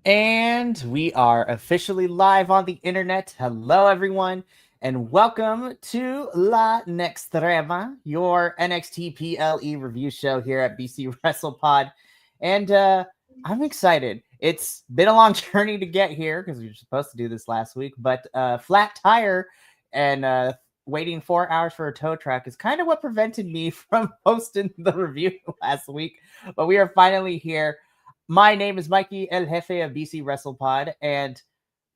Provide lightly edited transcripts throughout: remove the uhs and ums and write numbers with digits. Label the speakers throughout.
Speaker 1: And we are officially live on the internet. Hello, everyone, and welcome to La Nextrema, your NXT PLE review show here at BC WrestlePod. And I'm excited. It's been a long journey to get here because we were supposed to do this last week, but flat tire and waiting 4 hours for a tow truck is kind of what prevented me from hosting the review last week. But we are finally here. My name is Mikey El Jefe of BC WrestlePod, and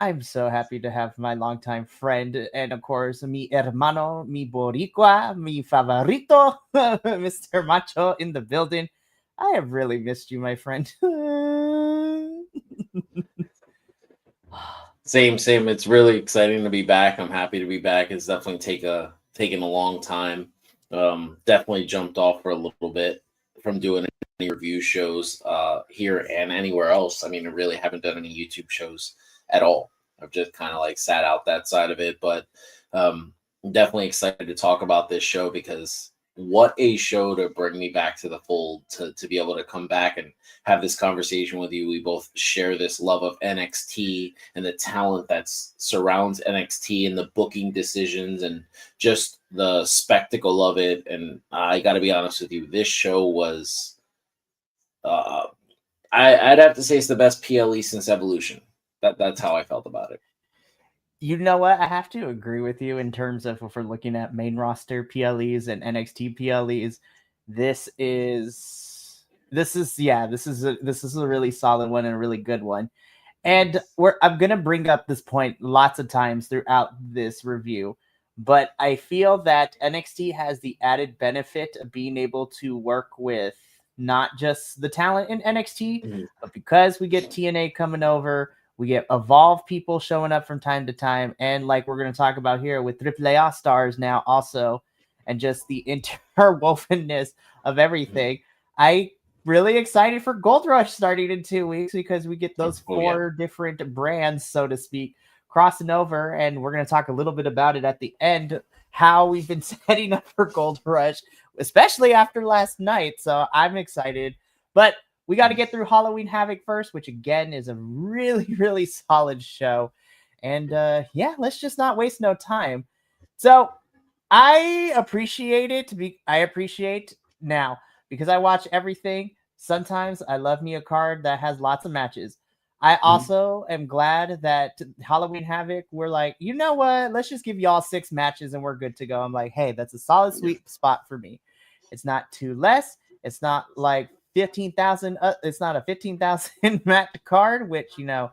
Speaker 1: I'm so happy to have my longtime friend and, of course, mi hermano, mi boricua, mi favorito, Mr. Macho in the building. I have really missed you, my friend.
Speaker 2: Same. It's really exciting to be back. I'm happy to be back. It's definitely taken a long time. Definitely jumped off for a little bit from doing any review shows here and anywhere else. I mean, I really haven't done any YouTube shows at all. I've just kind of like sat out that side of it, but I'm definitely excited to talk about this show because what a show to bring me back to the fold to be able to come back and have this conversation with you. We both share this love of NXT and the talent that surrounds NXT and the booking decisions and just the spectacle of it. And I got to be honest with you, this show was, I'd have to say it's the best PLE since Evolution. That's how I felt about it.
Speaker 1: You know what? I have to agree with you in terms of if we're looking at main roster PLEs and NXT PLEs. This is a really solid one and a really good one. And I'm gonna bring up this point lots of times throughout this review, but I feel that NXT has the added benefit of being able to work with not just the talent in NXT, but because we get TNA coming over, we get Evolve people showing up from time to time, and like we're going to talk about here with AAA stars now also, and just the interwovenness of everything. I really excited for Gold Rush starting in 2 weeks because we get those four different brands, so to speak, crossing over, and we're going to talk a little bit about it at the end, how we've been setting up for Gold Rush, especially after last night. So I'm excited, but we got to get through Halloween Havoc first, which again is a really, really solid show. And let's just not waste no time. So I appreciate now because I watch everything. Sometimes I love me a card that has lots of matches. I also am glad that Halloween Havoc, we're like, you know what? Let's just give y'all 6 matches and we're good to go. I'm like, hey, that's a solid sweet spot for me. It's not too less. It's not like 15,000. It's not a 15,000 match card, which, I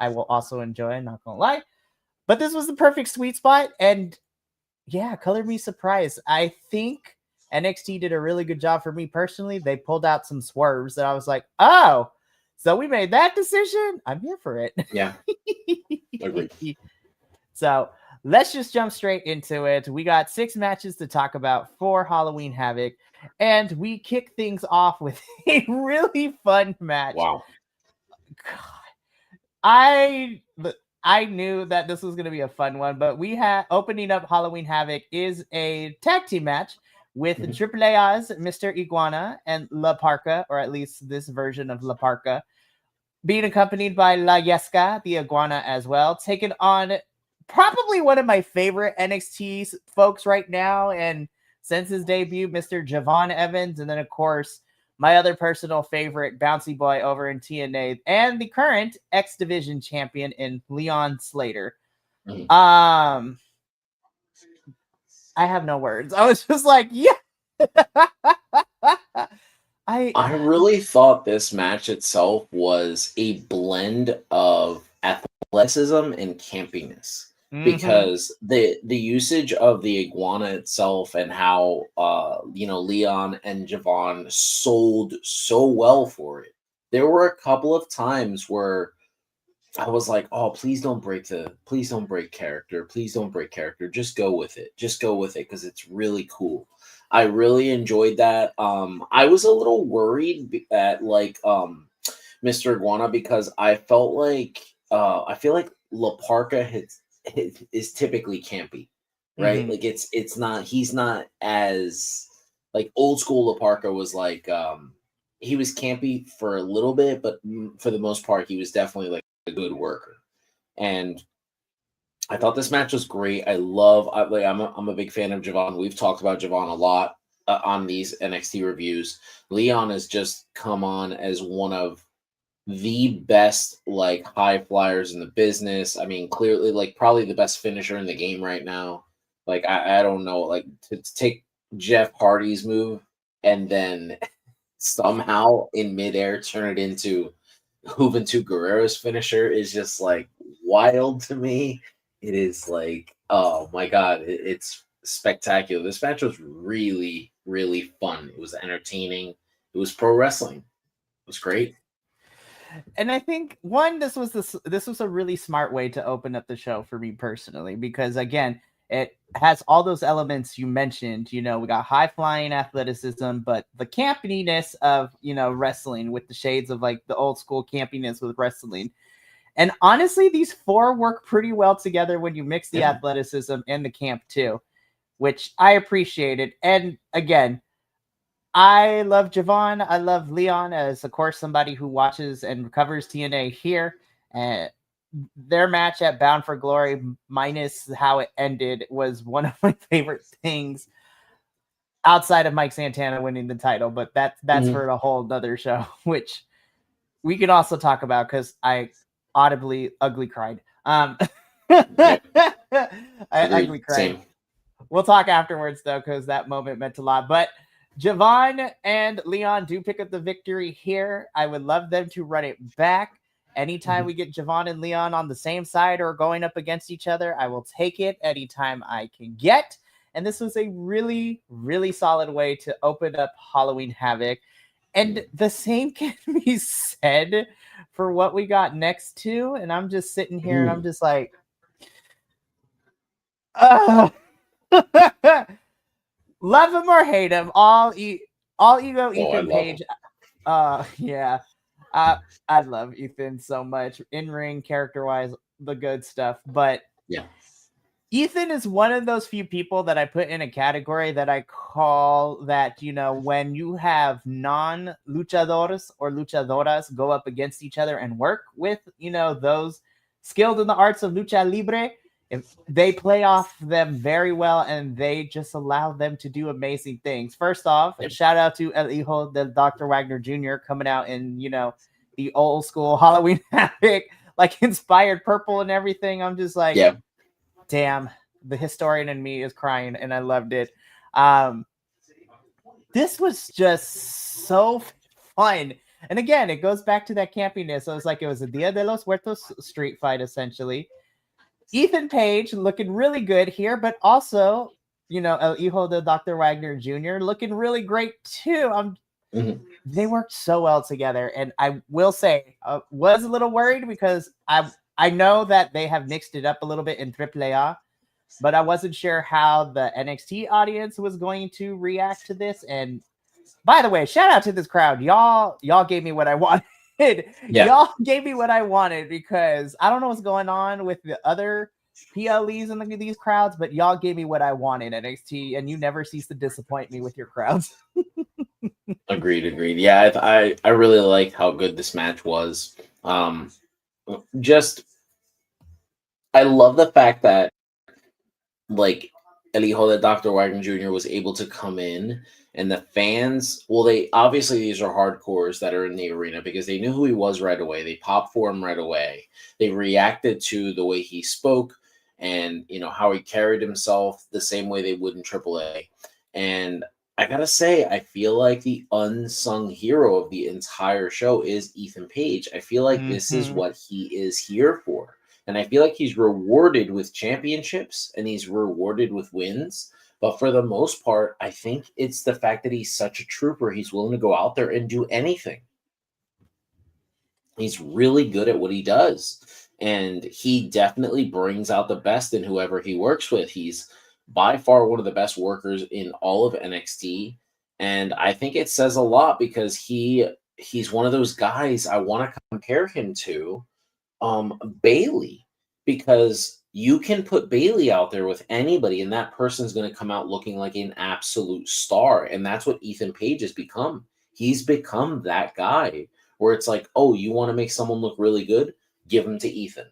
Speaker 1: will also enjoy. I'm not going to lie. But this was the perfect sweet spot. And yeah, color me surprised. I think NXT did a really good job for me personally. They pulled out some swerves that I was like, oh, so we made that decision. I'm here for it.
Speaker 2: Yeah. Agreed.
Speaker 1: So let's just jump straight into it. We got 6 matches to talk about for Halloween Havoc, and we kick things off with a really fun match.
Speaker 2: Wow.
Speaker 1: God. I knew that this was going to be a fun one, but we had opening up Halloween Havoc is a tag team match with AAA's Mr. Iguana and La Parca, or at least this version of La Parca, being accompanied by La Yesca, the Iguana as well, taking on probably one of my favorite NXT folks right now, and since his debut, Mr. Javon Evans, and then of course my other personal favorite, Bouncy Boy over in TNA, and the current X Division champion in Leon Slater. I have no words. I was just like, yeah.
Speaker 2: I really thought this match itself was a blend of athleticism and campiness. Because the usage of the iguana itself and how Leon and Javon sold so well for it. There were a couple of times where I was like, oh, please don't break character. Please don't break character. Just go with it. Because it's really cool. I really enjoyed that. I was a little worried at Mr. Iguana because I felt like I feel like La Parca is typically campy, right? Like he's not as like old school La Parca was like he was campy for a little bit, but for the most part, he was definitely like a good worker. And I thought this match was great. I'm a big fan of Javon. We've talked about Javon a lot on these NXT reviews. Leon has just come on as one of the best like high flyers in the business. I mean, clearly like probably the best finisher in the game right now. Like I don't know, like to take Jeff Hardy's move and then somehow in midair turn it into Juventud Guerrero's finisher is just like wild to me. It is like, oh my god, it's spectacular. This match was really, really fun. It was entertaining. It was pro wrestling. It was great.
Speaker 1: And I think this was a really smart way to open up the show for me personally, because again, it has all those elements you mentioned. We got high flying athleticism, but the campiness of wrestling with the shades of like the old school campiness with wrestling. And honestly, these four work pretty well together when you mix the athleticism and the camp too, which I appreciated. And again, I love Javon. I love Leon as, of course, somebody who watches and covers TNA here. And their match at Bound for Glory, minus how it ended, was one of my favorite things outside of Mike Santana winning the title. But that's for a whole other show, which we can also talk about because I audibly ugly cried. I ugly cried. Same. We'll talk afterwards, though, because that moment meant a lot. But Javon and Leon do pick up the victory here. I would love them to run it back. Anytime we get Javon and Leon on the same side or going up against each other, I will take it anytime I can get. And this was a really, really solid way to open up Halloween Havoc. And the same can be said for what we got next too. And I'm just sitting here and I'm just like, love him or hate him, all ego Ethan Page. Yeah. I love Ethan so much. In-ring, character-wise, the good stuff. But
Speaker 2: yeah,
Speaker 1: Ethan is one of those few people that I put in a category that I call that, when you have non-luchadores or luchadoras go up against each other and work with, those skilled in the arts of lucha libre, if they play off them very well and they just allow them to do amazing things. First off, a shout out to El Hijo del Dr. Wagner Jr. coming out in, the old school Halloween Havoc, like inspired purple and everything. I'm just like, damn, the historian in me is crying, and I loved it. This was just so fun. And again, it goes back to that campiness. It was a Dia de los Muertos street fight, essentially. Ethan Page looking really good here, but also, El Hijo de Dr. Wagner Jr. looking really great too. They worked so well together, and I will say, was a little worried because I know that they have mixed it up a little bit in AAA, but I wasn't sure how the NXT audience was going to react to this. And by the way, shout out to this crowd. Y'all gave me what I wanted. Y'all gave me what I wanted, because I don't know what's going on with the other PLEs in these crowds, but y'all gave me what I wanted, NXT, and you never cease to disappoint me with your crowds.
Speaker 2: Agreed. Yeah, I really liked how good this match was. I love the fact that like El Hijo de Dr. Wagner Jr. was able to come in, and the fans, they obviously, these are hardcores that are in the arena because they knew who he was right away. They popped for him right away. They reacted to the way he spoke and, how he carried himself the same way they would in AAA. And I gotta say, I feel like the unsung hero of the entire show is Ethan Page. I feel like this is what he is here for. And I feel like he's rewarded with championships and he's rewarded with wins. But for the most part, I think it's the fact that he's such a trooper. He's willing to go out there and do anything. He's really good at what he does. And he definitely brings out the best in whoever he works with. He's by far one of the best workers in all of NXT. And I think it says a lot because he's one of those guys I want to compare him to Bailey, because you can put Bailey out there with anybody and that person's going to come out looking like an absolute star. And that's what Ethan Page has become. he's become that guy where it's like, oh, you want to make someone look really good? Give him to Ethan.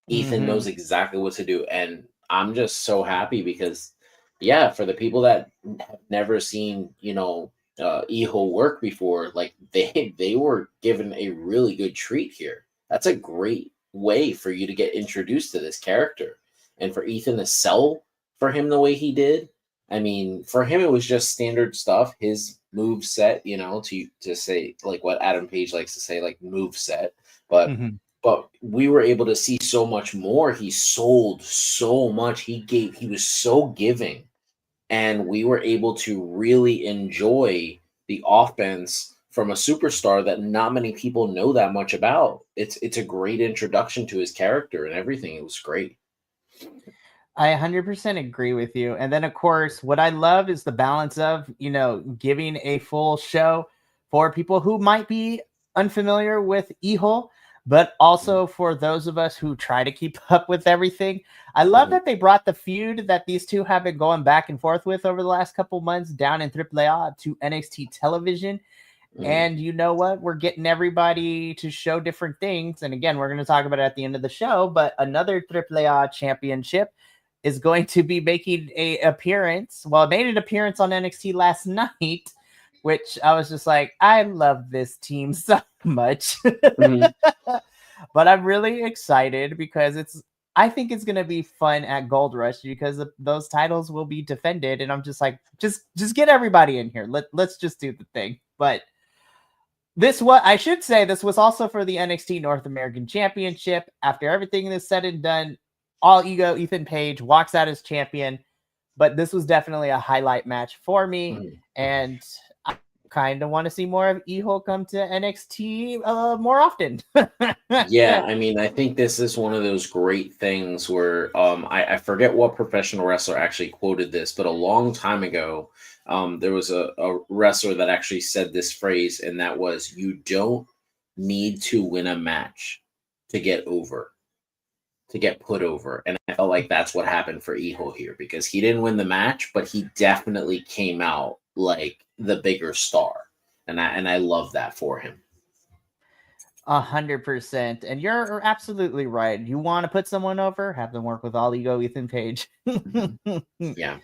Speaker 2: Ethan knows exactly what to do. And I'm just so happy because, yeah, for the people that have never seen, Eho work before, like they were given a really good treat here. That's a great way for you to get introduced to this character. And for Ethan to sell for him the way he did, I mean, for him it was just standard stuff. His move set, to say like what Adam Page likes to say, like move set, but we were able to see so much more. He sold so much. He was so giving, and we were able to really enjoy the offense from a superstar that not many people know that much about. It's a great introduction to his character and everything. It was great.
Speaker 1: I 100% agree with you. And then, of course, what I love is the balance of, giving a full show for people who might be unfamiliar with Eho, but also for those of us who try to keep up with everything. I love that they brought the feud that these two have been going back and forth with over the last couple months down in AAA to NXT television. And you know what? We're getting everybody to show different things. And again, we're going to talk about it at the end of the show, but another AAA championship is going to be making a appearance. Well, it made an appearance on NXT last night, which I was just like, I love this team so much. But I'm really excited because I think it's going to be fun at Gold Rush because those titles will be defended. And I'm just like, just get everybody in here. Let's just do the thing. But this was also for the NXT North American Championship. After everything is said and done, all ego Ethan Page walks out as champion, but this was definitely a highlight match for me. And I kind of want to see more of Eho come to NXT more often.
Speaker 2: Yeah, I mean, I think this is one of those great things where I forget what professional wrestler actually quoted this, but a long time ago, there was a wrestler that actually said this phrase, and that was, you don't need to win a match to get over. To get put over. And I felt like that's what happened for Eho here, because he didn't win the match, but he definitely came out like the bigger star. And I love that for him.
Speaker 1: 100%. And you're absolutely right. You want to put someone over, have them work with all ego Ethan Page.
Speaker 2: Yeah.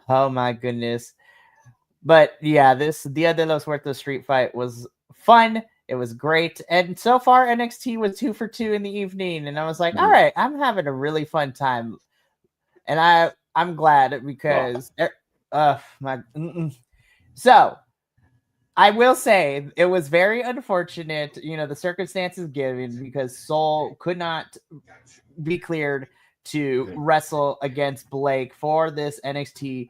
Speaker 1: Oh my goodness. But yeah, this Dia de los Muertos street fight was fun. It was great. And so far, NXT was 2 for 2 in the evening. And I was like, all right, I'm having a really fun time. And I'm glad because So I will say it was very unfortunate, the circumstances given, because Soul could not be cleared to wrestle against Blake for this NXT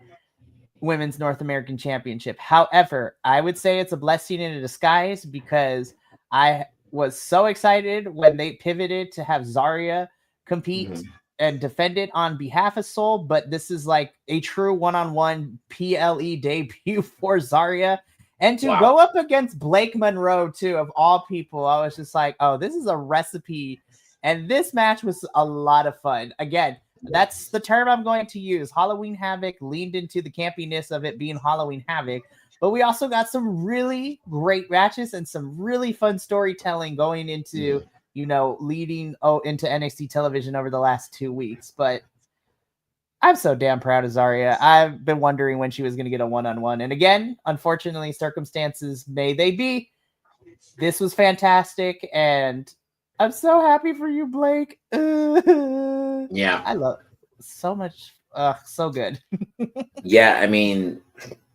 Speaker 1: Women's North American Championship. However, I would say it's a blessing in a disguise because I was so excited when they pivoted to have Zarya compete and defend it on behalf of Soul, but this is like a true one-on-one PLE debut for Zarya. And to go up against Blake Monroe, too, of all people, I was just like, oh, this is a recipe. And this match was a lot of fun. Again, that's the term I'm going to use. Halloween Havoc leaned into the campiness of it being Halloween Havoc, but we also got some really great matches and some really fun storytelling going into, leading into NXT television over the last 2 weeks. But I'm so damn proud of Zarya. I've been wondering when she was going to get a one-on-one. And again, unfortunately, circumstances may they be. This was fantastic, and I'm so happy for you, Blake.
Speaker 2: Yeah.
Speaker 1: I love so much. So good.
Speaker 2: Yeah, I mean,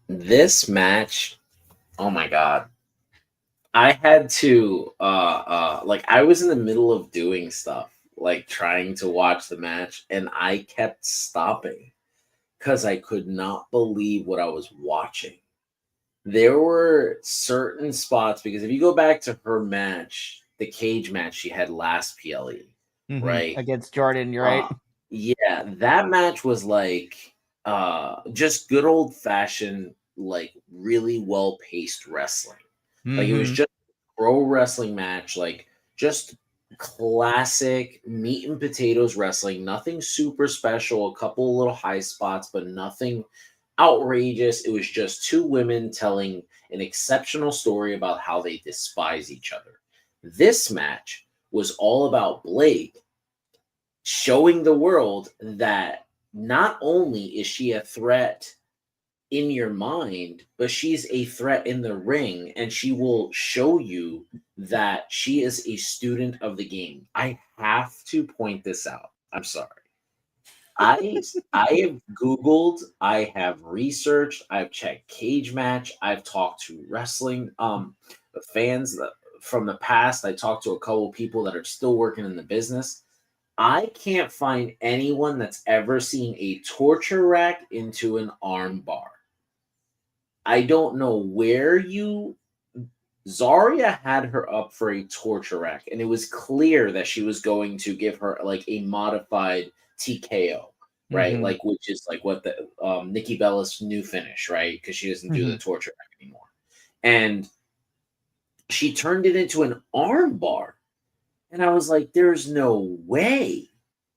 Speaker 2: this match, oh my God. I had to, I was in the middle of doing stuff, like trying to watch the match, and I kept stopping because I could not believe what I was watching. There were certain spots, because if you go back to her match, the cage match she had last PLE, right?
Speaker 1: Against Jordan, you're right.
Speaker 2: Yeah, that match was like just good old fashioned, like really well paced wrestling. Like it was just a pro wrestling match, like just classic meat and potatoes wrestling, nothing super special, a couple little high spots, but nothing outrageous. It was just two women telling an exceptional story about how they despise each other. This match was all about Blake showing the world that not only is she a threat in your mind, but she's a threat in the ring, and she will show you that she is a student of the game. I have to point this out. I'm sorry. I have Googled, I have researched, I've checked Cage Match, I've talked to wrestling fans from the past. I talked to a couple people that are still working in the business. I can't find anyone that's ever seen a torture rack into an arm bar. I don't know where Zarya had her up for a torture rack, and it was clear that she was going to give her like a modified TKO, right?
Speaker 1: Mm-hmm.
Speaker 2: Like, which is like what the Nikki Bella's new finish, right? Because she doesn't do the torture rack anymore. And she turned it into an arm bar. And I was like, there's no way.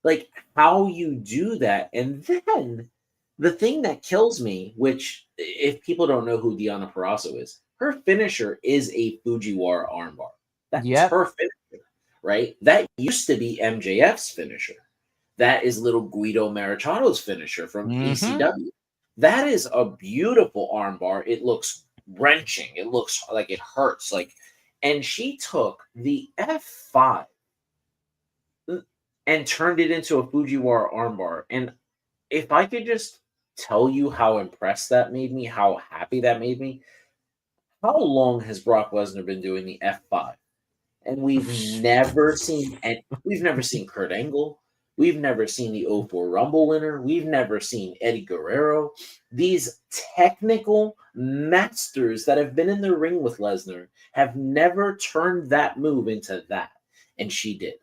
Speaker 2: Like, how you do that. And then the thing that kills me, which if people don't know who Deonna Purrazzo is, her finisher is a Fujiwara armbar. That's her finisher, right? That used to be MJF's finisher. That is little Guido Marichato's finisher from ECW. That is a beautiful armbar. It looks wrenching. It looks like it hurts. And she took the F5 and turned it into a Fujiwara armbar. And if I could just tell you how impressed that made me, how happy that made me. How long has Brock Lesnar been doing the F5? And we've never seen Kurt Angle. We've never seen the 04 Rumble winner. We've never seen Eddie Guerrero. These technical masters that have been in the ring with Lesnar have never turned that move into that. And she did.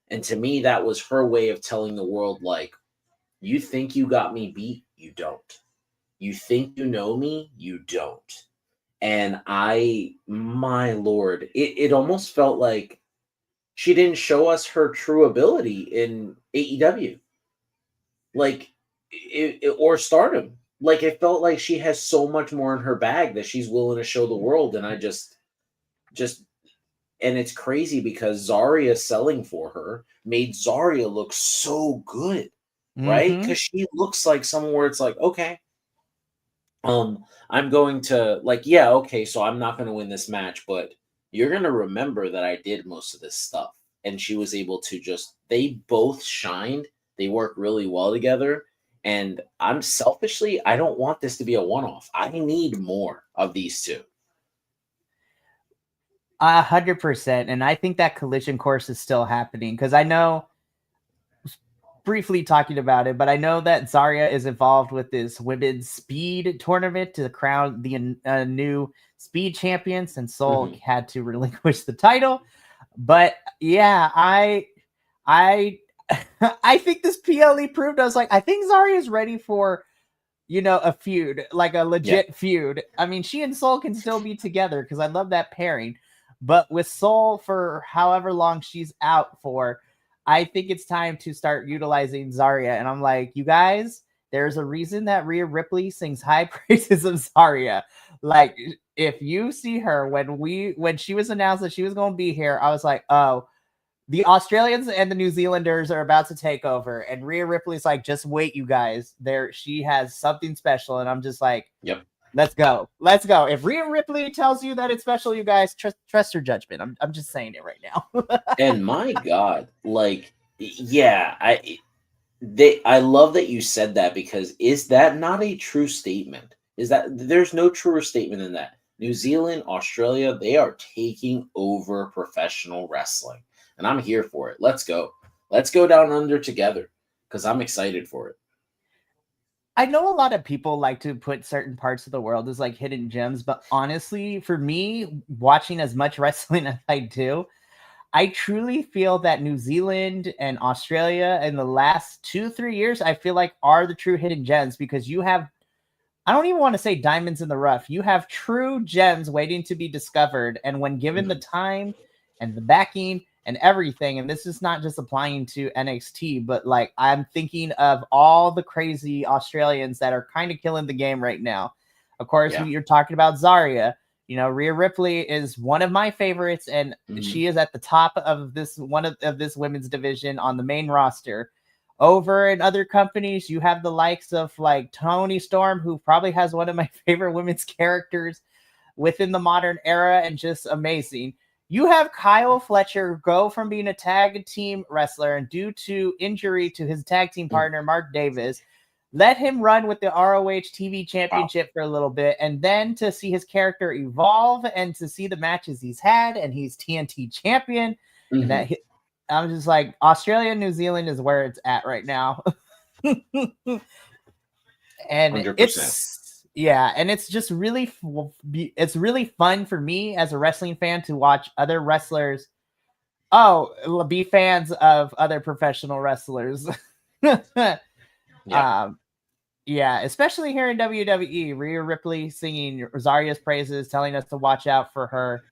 Speaker 2: And to me, that was her way of telling the world, like, you think you got me beat? You don't. You think you know me? You don't. And my Lord, it almost felt like she didn't show us her true ability in AEW. Or Stardom. Like, it felt like she has so much more in her bag that she's willing to show the world. And I just, and it's crazy because Zarya selling for her made Zarya look so good, right? Because she looks like someone where it's like, okay, I'm going to so I'm not going to win this match, but you're going to remember that I did most of this stuff. And she was able to they both shined. They work really well together. And I don't want this to be a one-off. I need more of these two.
Speaker 1: 100%. And I think that collision course is still happening because I know, briefly talking about it, but I know that Zarya is involved with this women's speed tournament to crown the new speed champions, and Soul had to relinquish the title. But yeah, I think this PLE proved, I was like, I think Zarya is ready for, a feud, like a legit feud. I mean, she and Soul can still be together because I love that pairing. But with Soul, for however long she's out for, I think it's time to start utilizing Zarya. And I'm like, you guys, there's a reason that Rhea Ripley sings high praises of Zarya. Like, if you see her, when she was announced that she was going to be here, I was like, oh, the Australians and the New Zealanders are about to take over. And Rhea Ripley's like, just wait, you guys. She has something special. And I'm just like,
Speaker 2: yep.
Speaker 1: Let's go. Let's go. If Rhea Ripley tells you that it's special, you guys trust her judgment. I'm just saying it right now.
Speaker 2: And my God, I love that you said that, because is that not a true statement? Is that there's no truer statement than that? New Zealand, Australia, they are taking over professional wrestling, and I'm here for it. Let's go. Let's go down under together because I'm excited for it.
Speaker 1: I know a lot of people like to put certain parts of the world as like hidden gems, but honestly, for me, watching as much wrestling as I do, I truly feel that New Zealand and Australia in the last 2-3 years, I feel like are the true hidden gems, because you have, I don't even want to say diamonds in the rough. You have true gems waiting to be discovered. And when given the time and the backing and everything. And this is not just applying to NXT, but like I'm thinking of all the crazy Australians that are kind of killing the game right now. Of course, you're talking about Zarya. You know, Rhea Ripley is one of my favorites, and she is at the top of this of this women's division on the main roster. Over in other companies, you have the likes of like Toni Storm, who probably has one of my favorite women's characters within the modern era, and just amazing. You have Kyle Fletcher go from being a tag team wrestler, and due to injury to his tag team partner, Mark Davis, let him run with the ROH TV championship for a little bit, and then to see his character evolve and to see the matches he's had, and he's TNT champion. And that I'm just like, Australia and New Zealand is where it's at right now. And 100%. It's just really fun for me as a wrestling fan to watch other wrestlers be fans of other professional wrestlers. Especially here in WWE, Rhea Ripley singing Zarya's praises, telling us to watch out for her.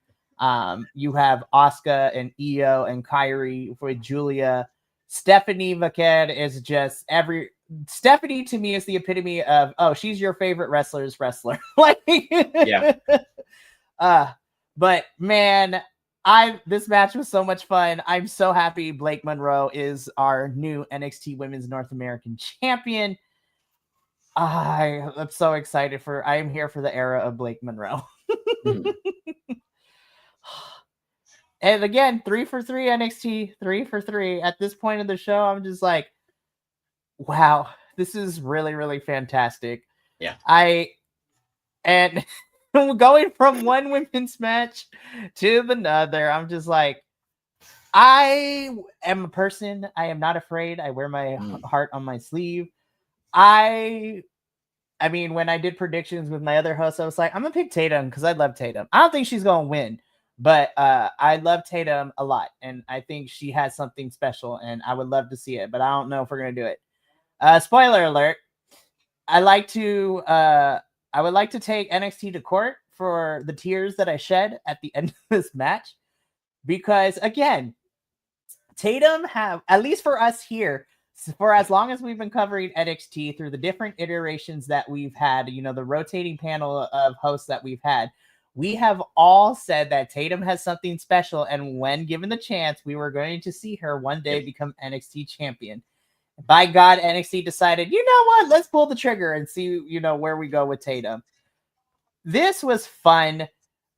Speaker 1: You have Asuka and Io and Kairi with Julia. Stephanie McMahon is just Stephanie to me is the epitome of, she's your favorite wrestler's wrestler. But man, this match was so much fun. I'm so happy Blake Monroe is our new NXT Women's North American Champion. I'm so excited I am here for the era of Blake Monroe. And again, 3 for 3 NXT, 3 for 3. At this point of the show, I'm just like, wow, this is really, really fantastic.
Speaker 2: Yeah.
Speaker 1: And going from one women's match to another, I'm just like, I am a person. I am not afraid. I wear my heart on my sleeve. I mean, when I did predictions with my other hosts, I was like, I'm gonna pick Tatum because I love Tatum. I don't think she's gonna win, but I love Tatum a lot, and I think she has something special, and I would love to see it, but I don't know if we're gonna do it. Spoiler alert: I would like to take NXT to court for the tears that I shed at the end of this match, because again, Tatum at least for us here, for as long as we've been covering NXT through the different iterations that we've had, the rotating panel of hosts that we've had, we have all said that Tatum has something special. And when given the chance, we were going to see her one day become NXT champion. By God, NXT decided, you know what? Let's pull the trigger and see, where we go with Tatum. This was fun.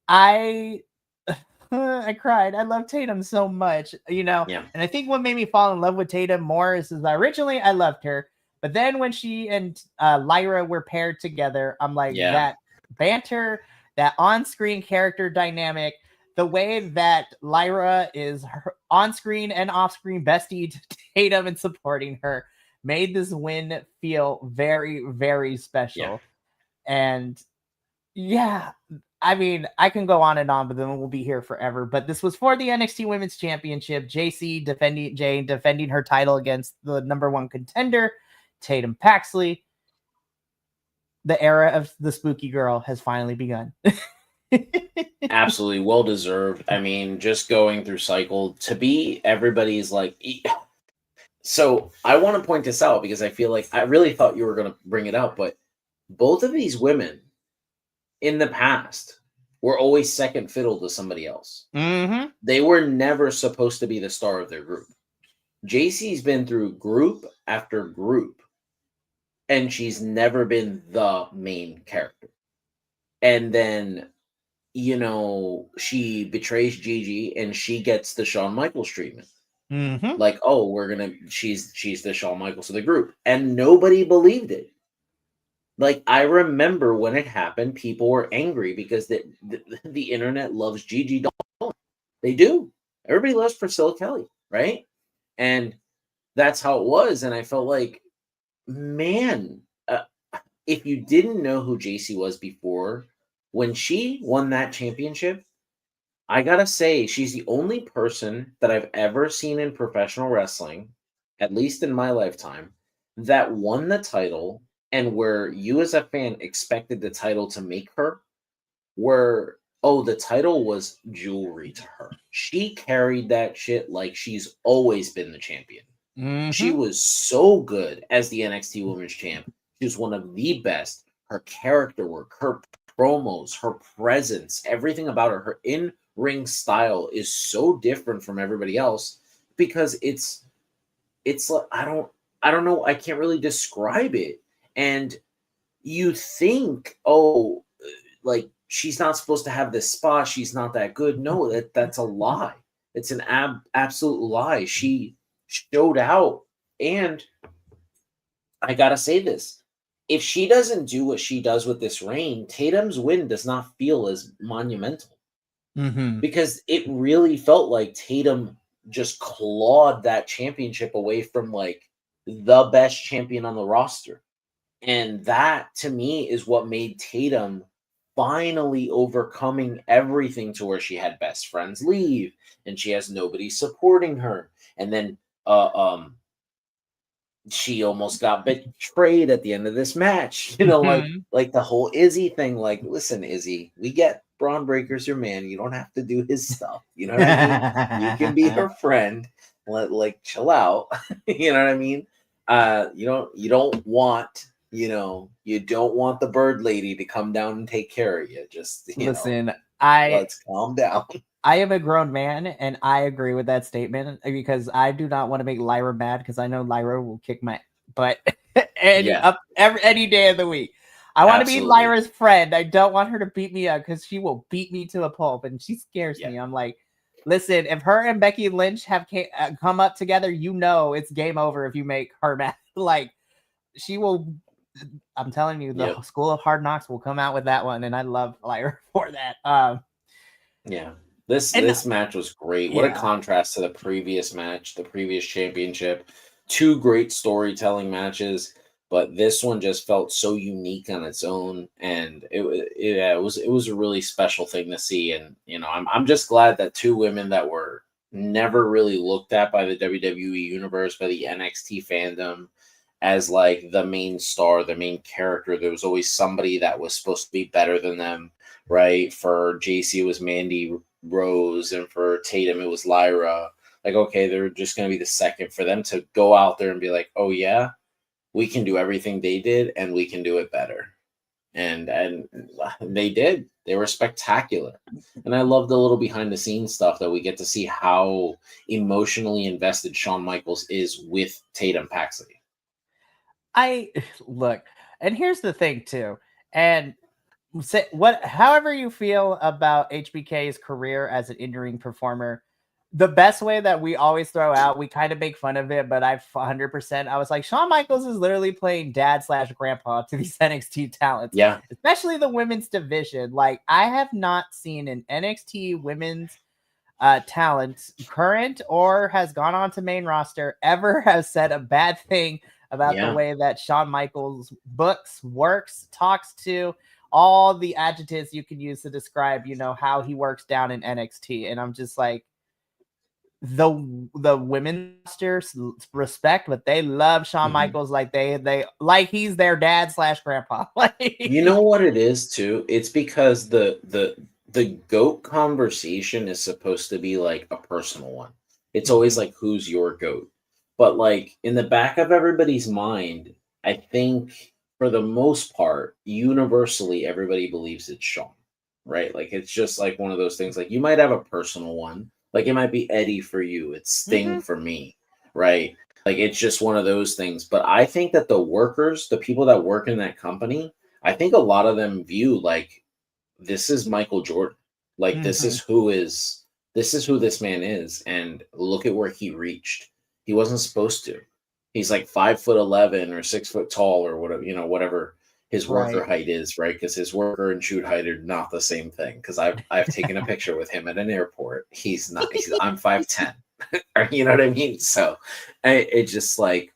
Speaker 1: I cried. I love Tatum so much, And I think what made me fall in love with Tatum more is that originally I loved her, but then when she and Lyra were paired together, I'm like, that banter, that on-screen character dynamic, the way that Lyra is her on-screen and off-screen bestie to Tatum and supporting her made this win feel very, very special. And I mean, I can go on and on, but then we'll be here forever. But this was for the NXT Women's Championship. JC defending her title against the number one contender, Tatum Paxley. The era of the spooky girl has finally begun.
Speaker 2: Absolutely well deserved. I mean, just going through cycle to be everybody's like. So I want to point this out because I feel like I really thought you were going to bring it up, but both of these women in the past were always second fiddle to somebody else.
Speaker 1: Mm-hmm.
Speaker 2: They were never supposed to be the star of their group. JC's been through group after group, and she's never been the main character. And then, she betrays Gigi, and she gets the Shawn Michaels treatment.
Speaker 1: Mm-hmm.
Speaker 2: Like, she's the Shawn Michaels of the group. And nobody believed it. Like, I remember when it happened, people were angry because the internet loves Gigi Dolan. They do. Everybody loves Priscilla Kelly, right? And that's how it was. And I felt like, man, if you didn't know who JC was before, when she won that championship, I gotta say, she's the only person that I've ever seen in professional wrestling, at least in my lifetime, that won the title and where you as a fan expected the title to make her, where oh, the title was jewelry to her. She carried that shit like she's always been the champion. She was so good as the NXT Women's Champ. She was one of the best. Her character work, her promos, her presence, everything about her in-ring style is so different from everybody else because it's like I don't know, I can't really describe it. And you think, oh, like she's not supposed to have this spot, she's not that good. No, that's a lie. It's an absolute lie. She showed out, and I gotta say this. If she doesn't do what she does with this reign, Tatum's win does not feel as monumental because it really felt like Tatum just clawed that championship away from like the best champion on the roster. And that to me is what made Tatum finally overcoming everything to where she had best friends leave and she has nobody supporting her. And then she almost got betrayed at the end of this match. You know, like the whole Izzy thing. Like, listen, Izzy, we get Braun Breaker's your man. You don't have to do his stuff. You know what I mean? You can be her friend. Like chill out. You know what I mean? You don't want the bird lady to come down and take care of you. Just
Speaker 1: listen,
Speaker 2: let's calm down.
Speaker 1: I am a grown man, and I agree with that statement because I do not want to make Lyra mad because I know Lyra will kick my butt any day of the week. I want to be Lyra's friend. I don't want her to beat me up because she will beat me to a pulp, and she scares me. I'm like, listen, if her and Becky Lynch have come up together, it's game over if you make her mad. Like, she will. I'm telling you, the School of Hard Knocks will come out with that one, and I love Lyra for that.
Speaker 2: This match was great. What a contrast to the previous match, the previous championship. Two great storytelling matches, but this one just felt so unique on its own, and it was a really special thing to see. And I'm just glad that two women that were never really looked at by the WWE universe, by the NXT fandom, as like the main star, the main character. There was always somebody that was supposed to be better than them, right? For JC it was Mandy Rose, and for Tatum it was Lyra. Like, okay, they're just going to be the second. For them to go out there and be like, oh yeah, we can do everything they did and we can do it better. And they did. They were spectacular. And I love the little behind the scenes stuff that we get to see how emotionally invested Shawn Michaels is with Tatum Paxley.
Speaker 1: And here's the thing too. And however you feel about HBK's career as an in-ring performer, the best way that we always throw out, we kind of make fun of it, but 100%, I was like, Shawn Michaels is literally playing dad/grandpa to these NXT talents.
Speaker 2: Yeah.
Speaker 1: Especially the women's division. Like, I have not seen an NXT women's talent, current or has gone on to main roster, ever has said a bad thing about the way that Shawn Michaels books, works, talks to, all the adjectives you can use to describe, how he works down in NXT. And I'm just like, the women rosters respect, but they love Shawn Michaels like they like he's their dad/grandpa.
Speaker 2: You know what it is too? It's because the GOAT conversation is supposed to be like a personal one. It's always like, who's your GOAT? But like in the back of everybody's mind, I think for the most part, universally, everybody believes it's Shawn, right? Like, it's just like one of those things. Like, you might have a personal one. Like, it might be Eddie for you. It's Sting for me, right? Like, it's just one of those things. But I think that the workers, the people that work in that company, I think a lot of them view, like, this is Michael Jordan. Like, this is who this man is. And look at where he reached. He wasn't supposed to. He's like 5'11" or 6 foot tall or whatever, whatever his worker height is, right? Because his worker and shoot height are not the same thing. Because I've taken a picture with him at an airport. He's not. I'm 5'10". You know what I mean? So it's just like,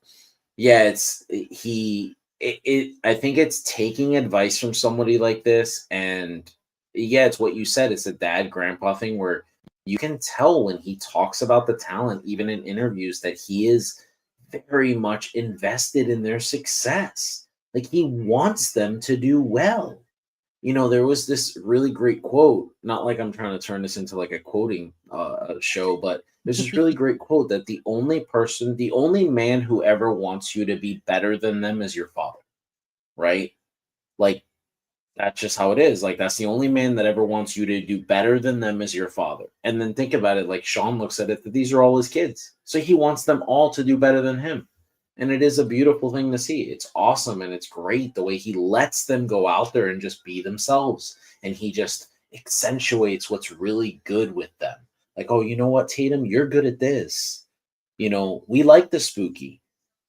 Speaker 2: I think it's taking advice from somebody like this, and it's what you said. It's a dad grandpa thing where you can tell when he talks about the talent, even in interviews, that he is very much invested in their success. Like, he wants them to do well. there was this really great quote, not like I'm trying to turn this into like a quoting show, but there's this really great quote that the only man who ever wants you to be better than them is your father, right? Like, that's just how it is. Like, that's the only man that ever wants you to do better than them is your father. And then think about it, like Sean looks at it, that these are all his kids. So he wants them all to do better than him. And it is a beautiful thing to see. It's awesome and it's great the way he lets them go out there and just be themselves. And he just accentuates what's really good with them. Like, oh, you know what, Tatum, you're good at this. We like the spooky,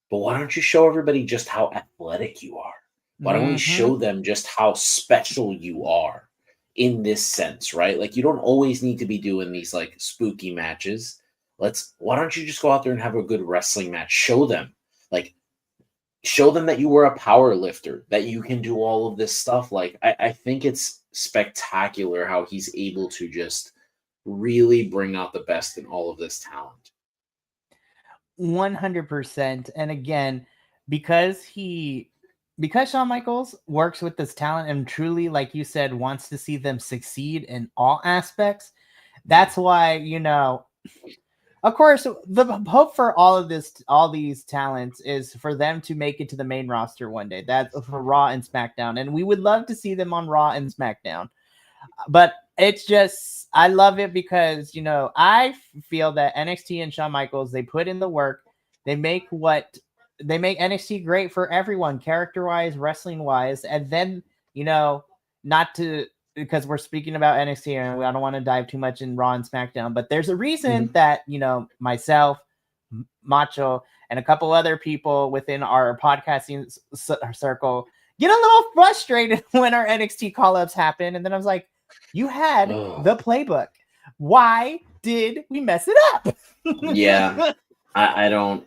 Speaker 2: but why don't you show everybody just how athletic you are? Why don't we show them just how special you are in this sense, right? Like, you don't always need to be doing these like spooky matches. Why don't you just go out there and have a good wrestling match? Show them that you were a power lifter, that you can do all of this stuff. Like, I think it's spectacular how he's able to just really bring out the best in all of this talent.
Speaker 1: 100%. And again, because Shawn Michaels works with this talent and truly, like you said, wants to see them succeed in all aspects, that's why, of course, the hope for all these talents is for them to make it to the main roster one day. That's for Raw and SmackDown. And we would love to see them on Raw and SmackDown. But it's just, I love it because, I feel that NXT and Shawn Michaels, they put in the work. They make NXT great for everyone, character-wise, wrestling-wise. And then, because we're speaking about NXT and I don't want to dive too much in Raw and SmackDown, but there's a reason that, myself, Macho, and a couple other people within our podcasting circle get a little frustrated when our NXT call-ups happen. And then I was like, you had the playbook. Why did we mess it up?
Speaker 2: Yeah, I don't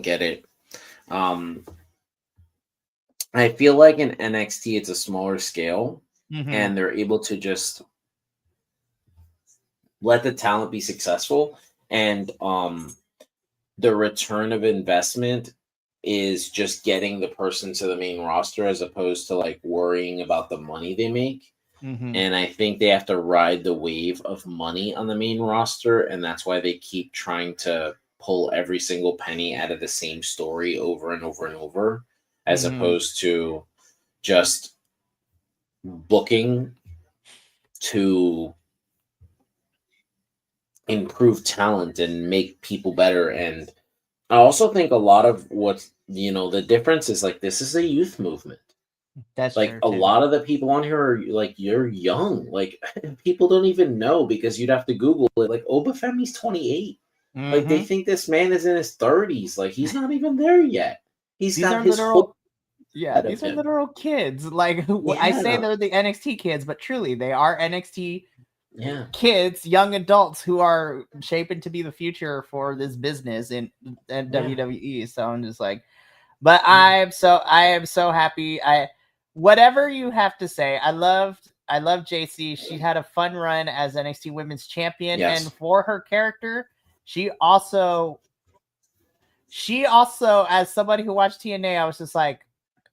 Speaker 2: get it. I feel like in NXT, it's a smaller scale. And they're able to just let the talent be successful. And the return of investment is just getting the person to the main roster as opposed to like worrying about the money they make. And I think they have to ride the wave of money on the main roster. And that's why they keep trying to pull every single penny out of the same story over and over and over, as opposed to just booking to improve talent and make people better. And I also think a lot of what the difference is, like, this is a youth movement.
Speaker 1: That's
Speaker 2: like a lot of the people on here are like, you're young, like people don't even know, because you'd have to Google it. Like, Obafemi's 28. Like, they think this man is in his 30s. Like, he's not even there yet. These are literal
Speaker 1: kids. Like, I say they're the NXT kids, but truly they are NXT kids, young adults who are shaping to be the future for this business in WWE. So I'm just like, but I am so happy. Whatever you have to say, I love JC. She had a fun run as NXT Women's Champion, and for her character, she also, as somebody who watched TNA, I was just like,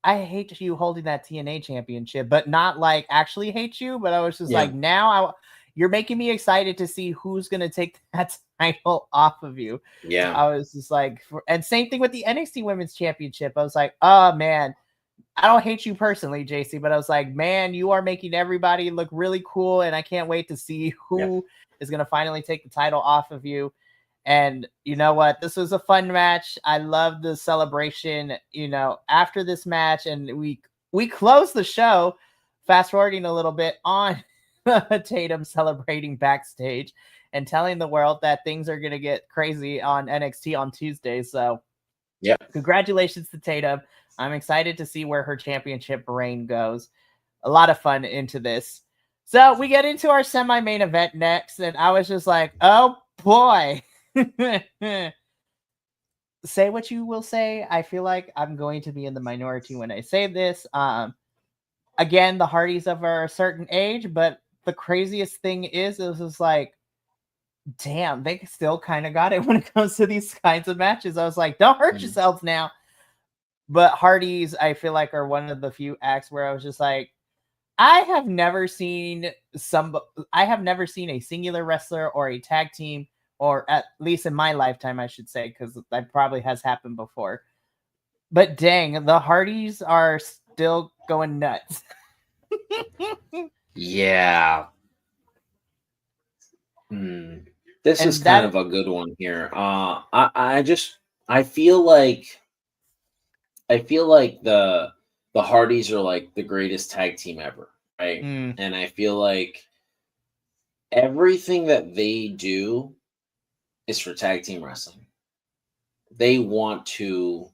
Speaker 1: I hate you holding that TNA championship, but not like actually hate you. But I was just like, now you're making me excited to see who's going to take that title off of you.
Speaker 2: Yeah.
Speaker 1: I was just like, and same thing with the NXT Women's Championship. I was like, oh man, I don't hate you personally, JC, but I was like, man, you are making everybody look really cool. And I can't wait to see who is going to finally take the title off of you. And you know what? This was a fun match. I love the celebration, after this match. And we closed the show, fast forwarding a little bit, on Tatum celebrating backstage and telling the world that things are going to get crazy on NXT on Tuesday. So congratulations to Tatum. I'm excited to see where her championship reign goes. A lot of fun into this. So we get into our semi-main event next. And I was just like, oh boy. Say what you will say. I feel like I'm going to be in the minority when I say this. Again, the Hardys of a certain age, but the craziest thing is, it was just like, damn, they still kind of got it when it comes to these kinds of matches. I was like, don't hurt yourselves now. But Hardys, I feel like, are one of the few acts where I was just like, I have never seen a singular wrestler or a tag team, or at least in my lifetime, I should say, because that probably has happened before. But dang, the Hardys are still going nuts.
Speaker 2: Yeah. This is kind of a good one here. I feel like the Hardys are like the greatest tag team ever, right? And I feel like everything that they do is for tag team wrestling. They want to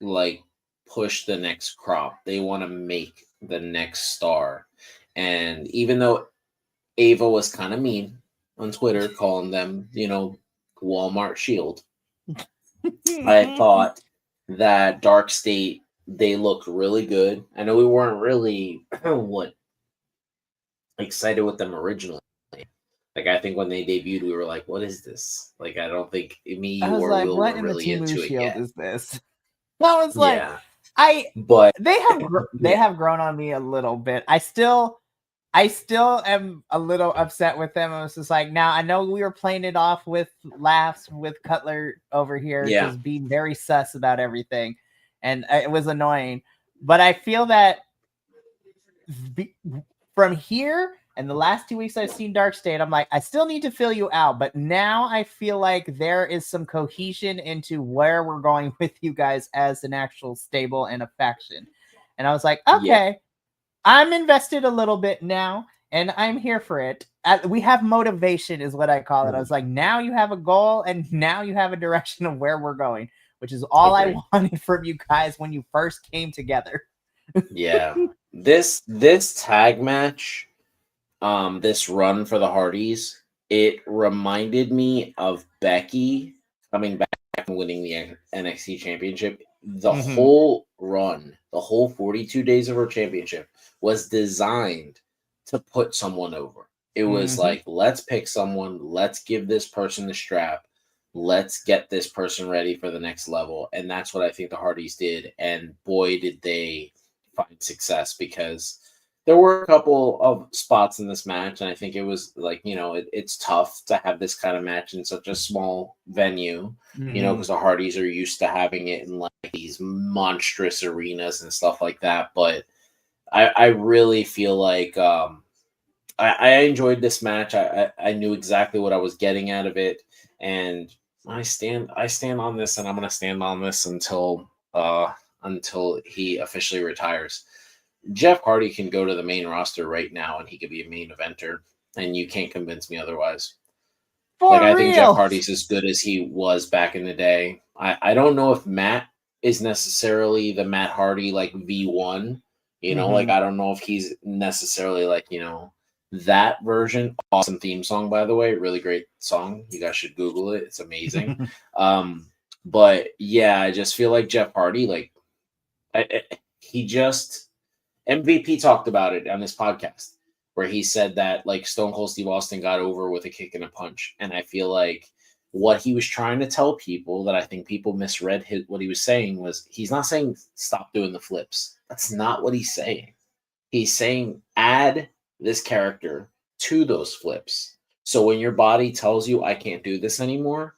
Speaker 2: like push the next crop. They want to make the next star. And even though Ava was kind of mean on Twitter, calling them, Walmart Shield, I thought that Dark State, they looked really good. I know we weren't really excited with them originally. Like, I think when they debuted, we were like, "What is this?" Like, I don't think me, you, or Will were really into it yet.
Speaker 1: Is this? I was like, they have grown on me a little bit. I still am a little upset with them. I was just like, now I know we were playing it off with laughs with Cutler over here, just being very sus about everything, and it was annoying. But I feel that from here and the last 2 weeks I've seen Dark State, I'm like, I still need to fill you out, but now I feel like there is some cohesion into where we're going with you guys as an actual stable and a faction. And I was like, okay, I'm invested a little bit now, and I'm here for it. We have motivation, is what I call it. I was like, now you have a goal, and now you have a direction of where we're going, which is all I wanted from you guys when you first came together.
Speaker 2: Yeah. This tag match, this run for the Hardys, it reminded me of Becky coming back and winning the NXT Championship. The whole run, the whole 42 days of her championship was designed to put someone over. It was like, let's pick someone, let's give this person the strap, let's get this person ready for the next level. And that's what I think the Hardys did. And boy, did they find success, because there were a couple of spots in this match, and I think it was like, it's tough to have this kind of match in such a small venue, because the Hardys are used to having it in like these monstrous arenas and stuff like that. But I really feel like I enjoyed this match. I knew exactly what I was getting out of it, and I stand on this, and I'm going to stand on this until he officially retires. Jeff Hardy can go to the main roster right now, and he could be a main eventer, and you can't convince me otherwise. I think Jeff Hardy's as good as he was back in the day. I don't know if Matt is necessarily the Matt Hardy like V1. I don't know if he's necessarily like, that version. Awesome theme song, by the way. Really great song. You guys should Google it. It's amazing. But yeah, I just feel like Jeff Hardy, he just... MVP talked about it on this podcast, where he said that like Stone Cold Steve Austin got over with a kick and a punch. And I feel like what he was trying to tell people, that I think people misread what he was saying, was he's not saying stop doing the flips. That's not what he's saying. He's saying add this character to those flips. So when your body tells you I can't do this anymore,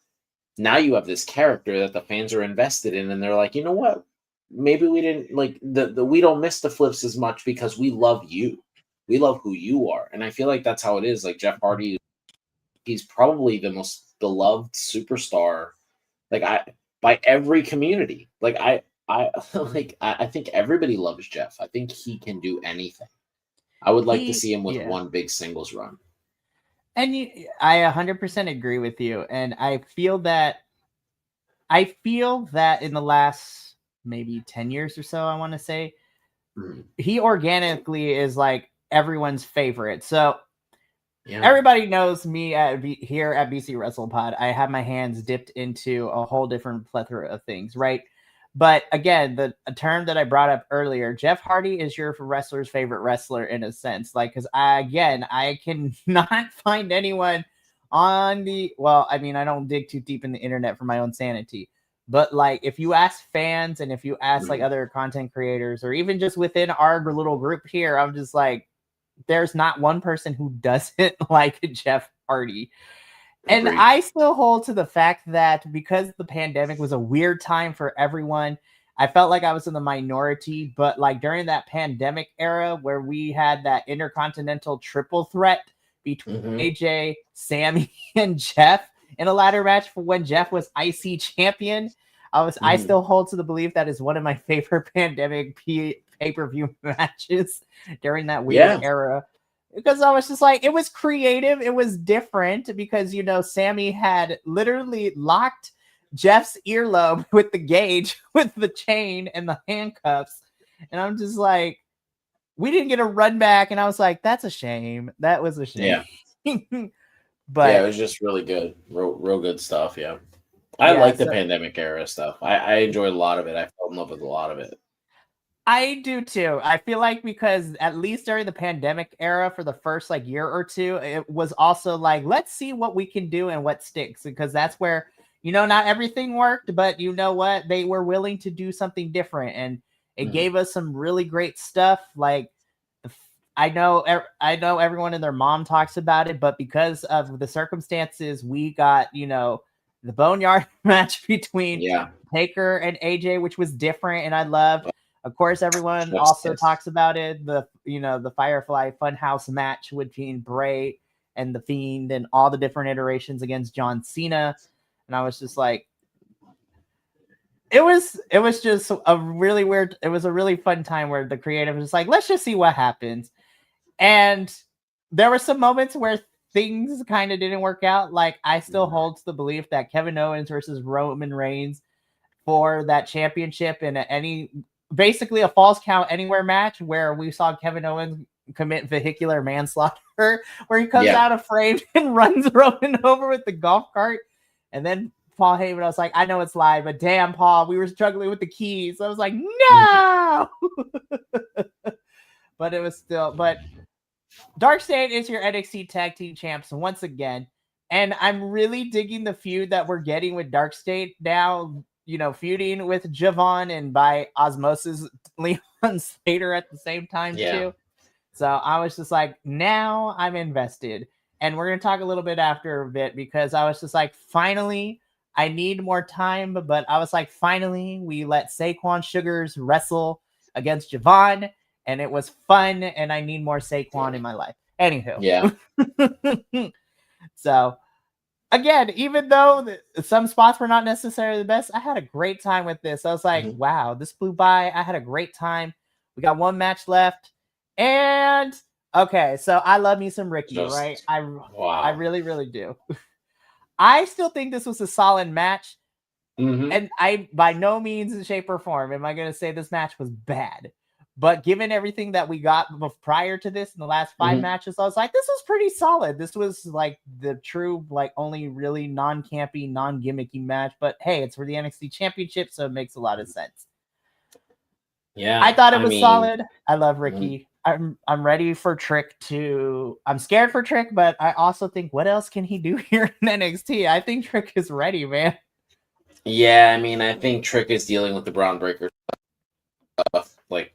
Speaker 2: now you have this character that the fans are invested in, and they're like, you know what? Maybe we didn't like we don't miss the flips as much because we love you. We love who you are. And I feel like that's how it is. Like Jeff Hardy, he's probably the most beloved superstar, by every community. I think everybody loves Jeff. I think he can do anything. I would like to see him with one big singles run.
Speaker 1: And I 100% agree with you. And I feel that in the last maybe 10 years or so, I want to say, he organically is like everyone's favorite. So everybody knows me here at BC Wrestle Pod. I have my hands dipped into a whole different plethora of things, right? But again, a term that I brought up earlier, Jeff Hardy is your wrestler's favorite wrestler in a sense. Because I cannot find anyone on I don't dig too deep in the internet for my own sanity. But like, if you ask fans and if you ask like other content creators, or even just within our little group here, I'm just like, there's not one person who doesn't like Jeff Hardy. And
Speaker 2: Agreed.
Speaker 1: I still hold to the fact that because the pandemic was a weird time for everyone, I felt like I was in the minority. But like during that pandemic era where we had that intercontinental triple threat between AJ, Sammy, and Jeff in a ladder match for when Jeff was IC champion, I still hold to the belief that is one of my favorite pandemic pay-per-view matches during that weird era. Because I was just like, it was creative, it was different, because you know Sammy had literally locked Jeff's earlobe with the gauge, with the chain and the handcuffs, and I'm just like, we didn't get a run back, and I was like, that's a shame. That was a shame. But
Speaker 2: yeah, it was just really good, real good stuff. Yeah, I like the pandemic era stuff. I enjoyed a lot of it. I fell in love with a lot of it.
Speaker 1: I do too. I feel like because at least during the pandemic era for the first like year or two, it was also like, let's see what we can do and what sticks, because that's where, you know, not everything worked, but you know what? They were willing to do something different, and it gave us some really great stuff. Like, I know everyone and their mom talks about it, but because of the circumstances, we got, you know, the Boneyard match between Taker and AJ, which was different and I loved. Of course, everyone also talks about it. The Firefly Funhouse match between Bray and the Fiend, and all the different iterations against John Cena. And I was just like, it was just a really weird. It was a really fun time where the creative was just like, let's just see what happens. And there were some moments where things kind of didn't work out. Like, I still hold to the belief that Kevin Owens versus Roman Reigns for that championship in basically a false count anywhere match, where we saw Kevin Owens commit vehicular manslaughter, where he comes out of frame and runs Roman over with the golf cart. And then Paul Heyman, I was like, I know it's live, but damn, Paul, we were struggling with the keys. I was like, no. But it was still, but Dark State is your NXT Tag Team Champs once again. And I'm really digging the feud that we're getting with Dark State now, you know, feuding with Javon and by osmosis Leon Slater at the same time too. So I was just like, now I'm invested. And we're going to talk a little bit after a bit, because I was just like, finally, I need more time. But I was like, finally, we let Saquon Sugars wrestle against Javon, and it was fun, and I need more Saquon in my life. Anywho. So again, even though some spots were not necessarily the best, I had a great time with this. I was like, wow, this flew by. I had a great time. We got one match left. And okay, so I love me some Ricky, right? I really, really do. I still think this was a solid match. And I, by no means, shape, or form am I going to say this match was bad. But given everything that we got prior to this in the last 5 matches, I was like, this was pretty solid. This was like the true, like, only really non-campy, non-gimmicky match. But hey, it's for the NXT Championship, so it makes a lot of sense.
Speaker 2: Yeah,
Speaker 1: I thought it was solid. I love Ricky. I'm ready for Trick to. I'm scared for Trick, but I also think, what else can he do here in NXT? I think Trick is ready, man.
Speaker 2: Yeah, I mean, I think Trick is dealing with the Braun Breaker stuff. Like,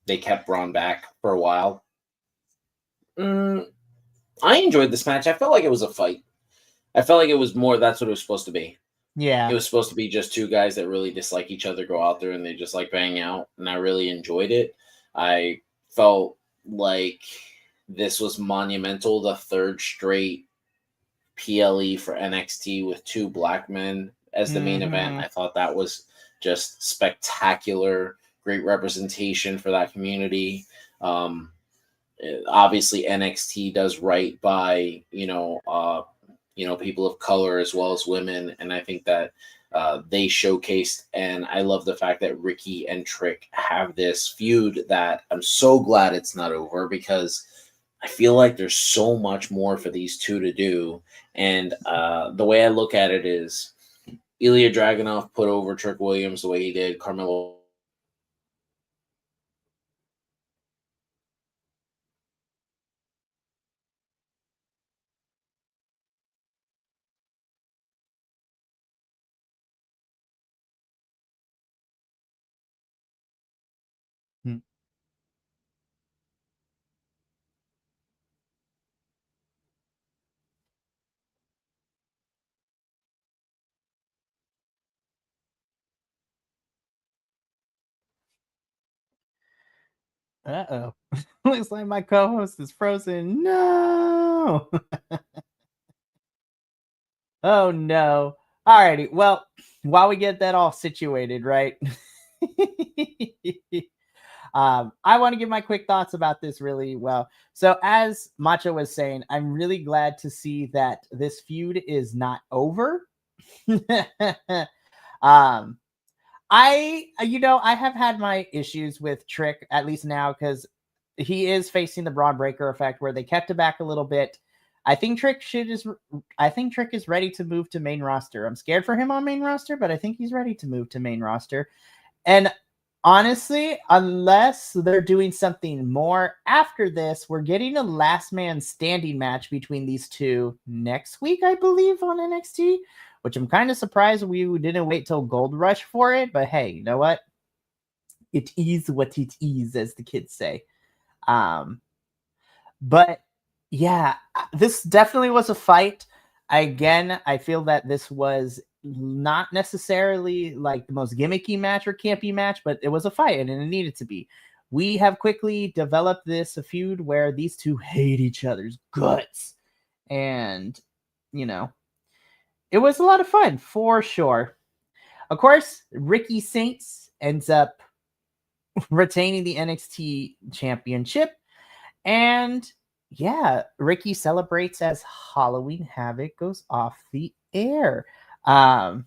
Speaker 2: they kept Braun back for a while. I enjoyed this match. I felt like it was a fight. I felt like it was more, that's what it was supposed to be.
Speaker 1: Yeah.
Speaker 2: It was supposed to be just two guys that really dislike each other go out there and they just like bang out. And I really enjoyed it. I felt like this was monumental. The third straight PLE for NXT with 2 black men as the main event. I thought that was just spectacular. Great representation for that community. Obviously NXT does right by, people of color as well as women. And I think that they showcased, and I love the fact that Ricky and Trick have this feud that I'm so glad it's not over, because I feel like there's so much more for these two to do. And the way I look at it is Ilya Dragunov put over Trick Williams the way he did. Carmelo
Speaker 1: Uh-oh. Looks like my co-host is frozen. No. Oh no. Alrighty. Well, while we get that all situated, right? I want to give my quick thoughts about this really well. So, as Macho was saying, I'm really glad to see that this feud is not over. um, I have had my issues with Trick, at least now, because he is facing the Braun Breaker effect where they kept it back a little bit. I think Trick is ready to move to main roster. I'm scared for him on main roster, but I think he's ready to move to main roster. And honestly, unless they're doing something more after this, we're getting a last man standing match between these two next week, I believe, on NXT, which I'm kind of surprised we didn't wait till Gold Rush for it. But hey, you know what? It is what it is, as the kids say. But yeah, this definitely was a fight. I feel that this was not necessarily like the most gimmicky match or campy match, but it was a fight and it needed to be. We have quickly developed this a feud where these two hate each other's guts. And, it was a lot of fun for sure. Of course, Ricky Saints ends up retaining the NXT championship. And yeah, Ricky celebrates as Halloween Havoc goes off the air. I'm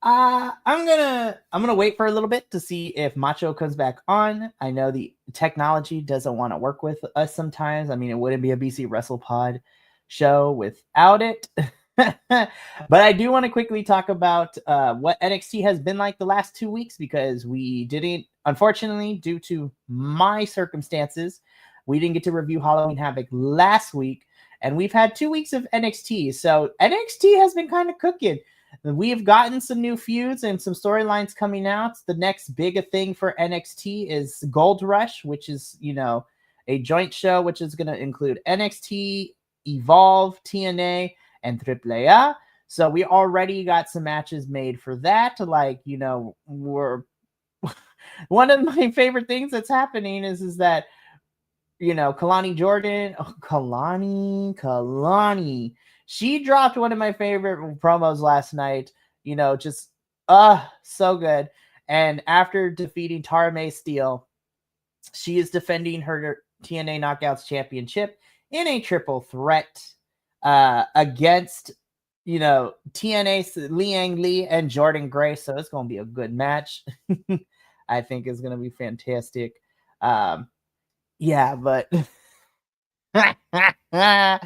Speaker 1: gonna wait for a little bit to see if Macho comes back on. I know the technology doesn't want to work with us sometimes. I mean, it wouldn't be a BC WrestlePod show without it. But I do want to quickly talk about what NXT has been like the last 2 weeks, because we didn't, unfortunately, due to my circumstances, we didn't get to review Halloween Havoc last week, and we've had 2 weeks of NXT. So NXT has been kind of cooking. We've gotten some new feuds and some storylines coming out. The next big thing for NXT is Gold Rush, which is, a joint show, which is going to include NXT, Evolve, TNA, and AAA. So we already got some matches made for that. Like, we're one of my favorite things that's happening is that, Kalani Jordan, Kalani, she dropped one of my favorite promos last night. Just so good. And after defeating Tara Mae Steele, she is defending her TNA Knockouts Championship in a triple threat against, TNA's Liang Lee and Jordan Gray. So it's going to be a good match. I think it's going to be fantastic. Yeah, but I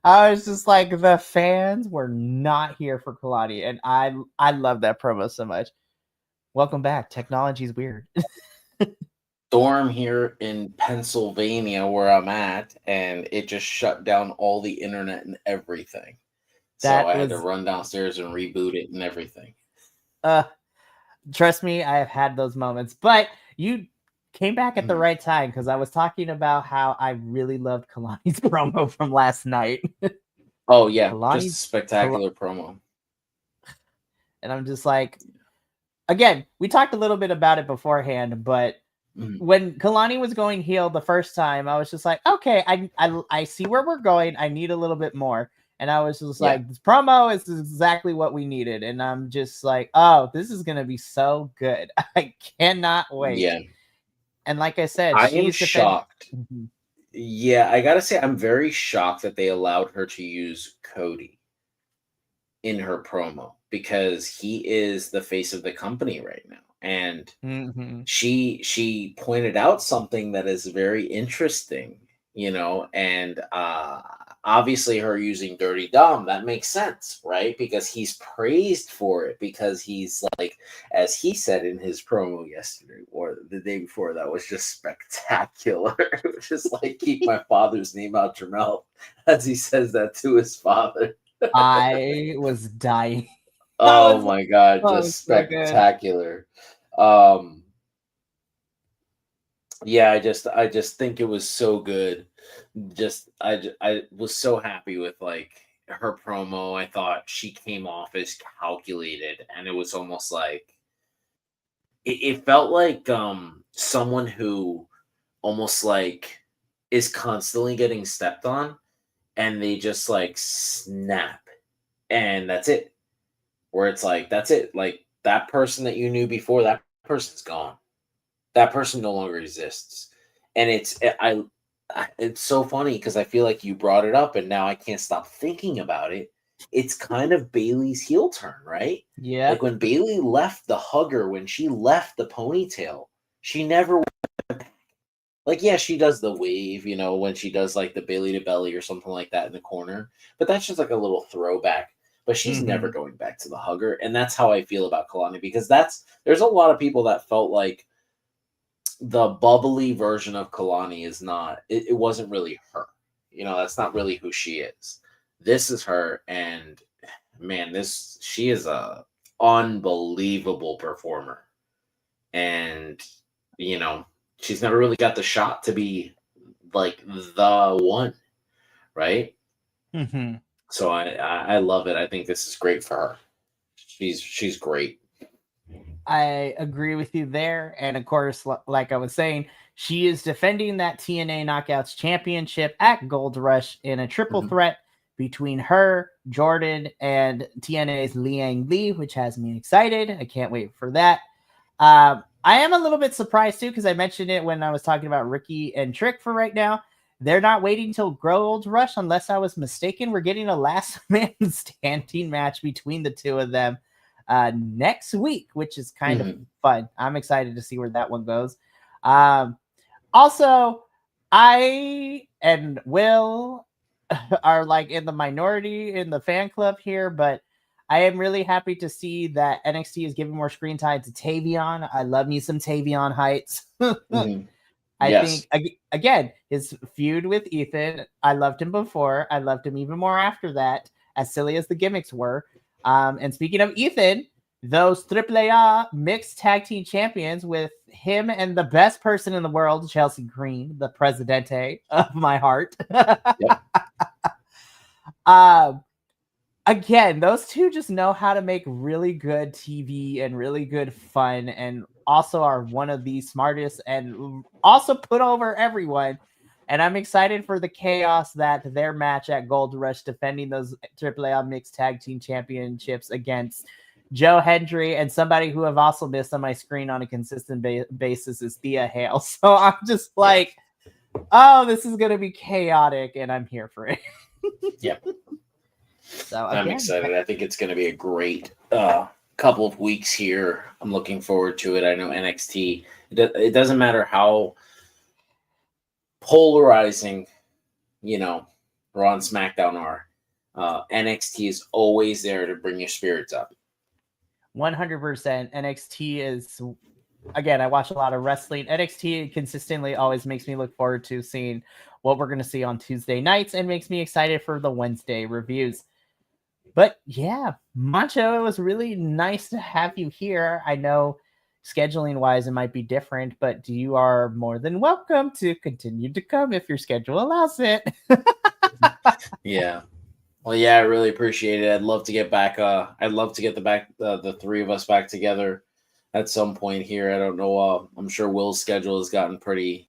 Speaker 1: was just like, the fans were not here for Kalani, and I love that promo so much. Welcome back. Technology's weird.
Speaker 2: Storm here in Pennsylvania, where I'm at, and it just shut down all the internet and everything. So I had to run downstairs and reboot it and everything.
Speaker 1: Trust me, I have had those moments, but you came back at the right time, because I was talking about how I really loved Kalani's promo from last night.
Speaker 2: Oh yeah, just a spectacular promo.
Speaker 1: And I'm just like, again, we talked a little bit about it beforehand, but when Kalani was going heel the first time, I was just like, okay, I see where we're going. I need a little bit more. And I was just like, this promo is exactly what we needed. And I'm just like, oh, this is going to be so good. I cannot wait.
Speaker 2: Yeah.
Speaker 1: And like I said,
Speaker 2: I am shocked. Yeah, I got to say, I'm very shocked that they allowed her to use Cody in her promo, because he is the face of the company right now. And she pointed out something that is very interesting, and obviously her using Dirty Dom, that makes sense, right? Because he's praised for it, because he's like, as he said in his promo yesterday or the day before, that was just spectacular. Just like, keep my father's name out your mouth, as he says that to his father.
Speaker 1: I was dying.
Speaker 2: Oh my God, just spectacular. Yeah, I just think it was so good. I was so happy with like her promo. I thought she came off as calculated, and it was almost like it felt like someone who almost like is constantly getting stepped on, and they just like snap, and that's it. Where it's like, that's it. Like, that person that you knew before, that person's gone. That person no longer exists. And it's so funny because I feel like you brought it up, and now I can't stop thinking about it. It's kind of Bailey's heel turn, right?
Speaker 1: Yeah.
Speaker 2: Like when Bailey left the hugger, when she left the ponytail, she never went back. Like, yeah, she does the wave, when she does like the Bailey to belly or something like that in the corner. But that's just like a little throwback. But she's never going back to the hugger. And that's how I feel about Kalani, because there's a lot of people that felt like the bubbly version of Kalani is not, it wasn't really her. That's not really who she is. This is her. And man, she is a unbelievable performer. And, she's never really got the shot to be like the one. Right.
Speaker 1: Mm-hmm.
Speaker 2: So I love it. I think this is great for her. She's great.
Speaker 1: I agree with you there. And of course, like I was saying, she is defending that TNA Knockouts Championship at Gold Rush in a triple threat between her, Jordan, and TNA's Liang Li, which has me excited. I can't wait for that. I am a little bit surprised too, because I mentioned it when I was talking about Ricky and Trick for right now. They're not waiting till Gold Rush, unless I was mistaken. We're getting a last man standing match between the two of them next week, which is kind of fun. I'm excited to see where that one goes. Also, I and Will are like in the minority in the fan club here, but I am really happy to see that NXT is giving more screen time to Tavion. I love me some Tavion Heights. I think, again, his feud with Ethan, I loved him before. I loved him even more after that, as silly as the gimmicks were. And speaking of Ethan, those AAA mixed tag team champions with him and the best person in the world, Chelsea Green, the Presidente of my heart. Again, those two just know how to make really good TV and really good fun, and also are one of the smartest and also put over everyone. And I'm excited for the chaos that their match at Gold Rush defending those AAA mixed tag team championships against Joe Hendry and somebody who have also missed on my screen on a consistent basis is Thea Hale. So I'm just like, oh, this is going to be chaotic, and I'm here for it.
Speaker 2: Yep.
Speaker 1: So
Speaker 2: I'm excited. I think it's going to be a great couple of weeks here. I'm looking forward to it. I know NXT, it doesn't matter how polarizing, Raw and SmackDown are. NXT is always there to bring your spirits up.
Speaker 1: 100%. NXT is, again, I watch a lot of wrestling. NXT consistently always makes me look forward to seeing what we're going to see on Tuesday nights, and makes me excited for the Wednesday reviews. But yeah, Mancho, it was really nice to have you here. I know scheduling wise it might be different, but you are more than welcome to continue to come if your schedule allows it.
Speaker 2: Yeah. Well, yeah, I really appreciate it. I'd love to get back. I'd love to get the three of us back together at some point here. I don't know. I'm sure Will's schedule has gotten pretty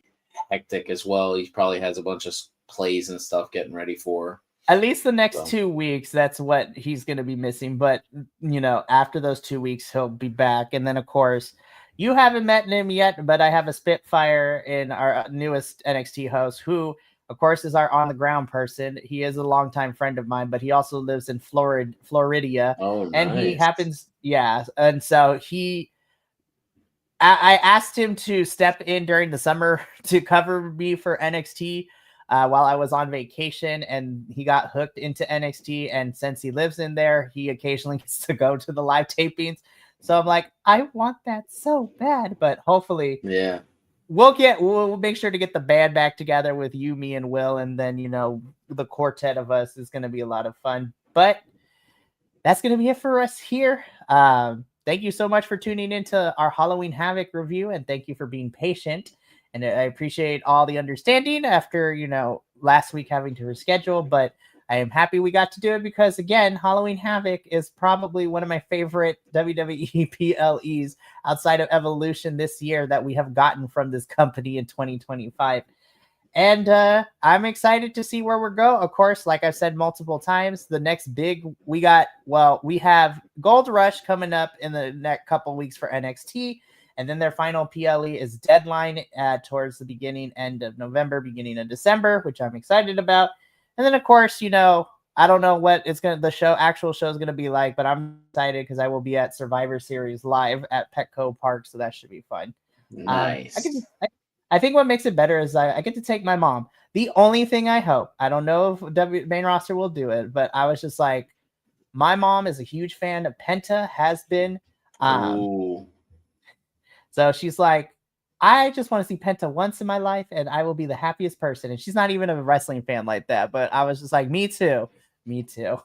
Speaker 2: hectic as well. He probably has a bunch of plays and stuff getting ready for.
Speaker 1: At least the next 2 weeks, that's what he's going to be missing. But, after those 2 weeks, he'll be back. And then, of course, you haven't met him yet, but I have a Spitfire in our newest NXT host who, of course, is our on-the-ground person. He is a longtime friend of mine, but he also lives in Florida.
Speaker 2: Oh, nice.
Speaker 1: And he happens, and so I asked him to step in during the summer to cover me for NXT while I was on vacation, and he got hooked into NXT. And since he lives in there, he occasionally gets to go to the live tapings. So I'm like, I want that so bad, but hopefully, we'll make sure to get the band back together with you, me, and Will, and then the quartet of us is going to be a lot of fun. But that's going to be it for us here. Thank you so much for tuning into our Halloween Havoc review, and thank you for being patient. And I appreciate all the understanding after, last week having to reschedule, but I am happy we got to do it because, again, Halloween Havoc is probably one of my favorite WWE PLEs outside of Evolution this year that we have gotten from this company in 2025. And I'm excited to see where we go. Of course, like I've said multiple times, the next big we have Gold Rush coming up in the next couple weeks for NXT. And then their final PLE is Deadline towards the end of November, beginning of December, which I'm excited about. And then, of course, I don't know what actual show is going to be like, but I'm excited because I will be at Survivor Series live at Petco Park. So that should be fun.
Speaker 2: Nice.
Speaker 1: I think what makes it better is I get to take my mom. The only thing I hope, I don't know if main roster will do it, but I was just like, my mom is a huge fan of Penta, has been. So she's like, I just want to see Penta once in my life, and I will be the happiest person. And she's not even a wrestling fan like that, but I was just like, me too. But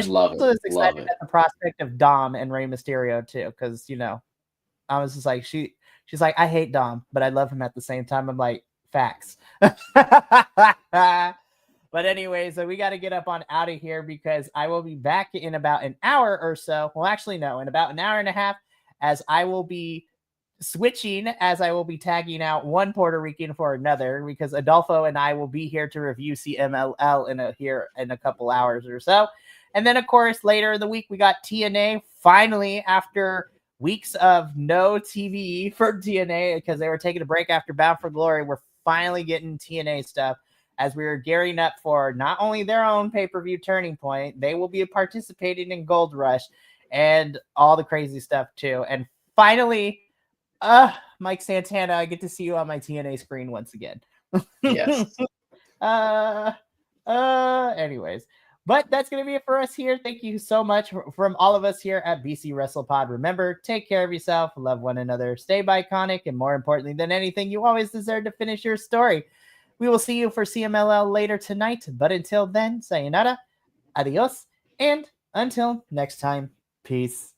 Speaker 1: she also is excited at the prospect of Dom and Rey Mysterio too, because I was just like, she's like, I hate Dom, but I love him at the same time. I'm like, facts. But anyway, so we got to get up on out of here because I will be back in about an hour or so. Well, actually, no, in about an hour and a half, as I will be switching, as I will be tagging out one Puerto Rican for another, because Adolfo and I will be here to review CMLL here in a couple hours or so. And then, of course, later in the week, we got TNA finally after weeks of no TV for TNA because they were taking a break after Bound for Glory. We're finally getting TNA stuff as we were gearing up for not only their own pay-per-view Turning Point, they will be participating in Gold Rush and all the crazy stuff too. And finally, Mike Santana, I get to see you on my TNA screen once again.
Speaker 2: Yes.
Speaker 1: Anyways. But that's going to be it for us here. Thank you so much from all of us here at BC WrestlePod. Remember, take care of yourself, love one another, stay Bi-Conic, and more importantly than anything, you always deserve to finish your story. We will see you for CMLL later tonight. But until then, sayonara, adios, and until next time, peace.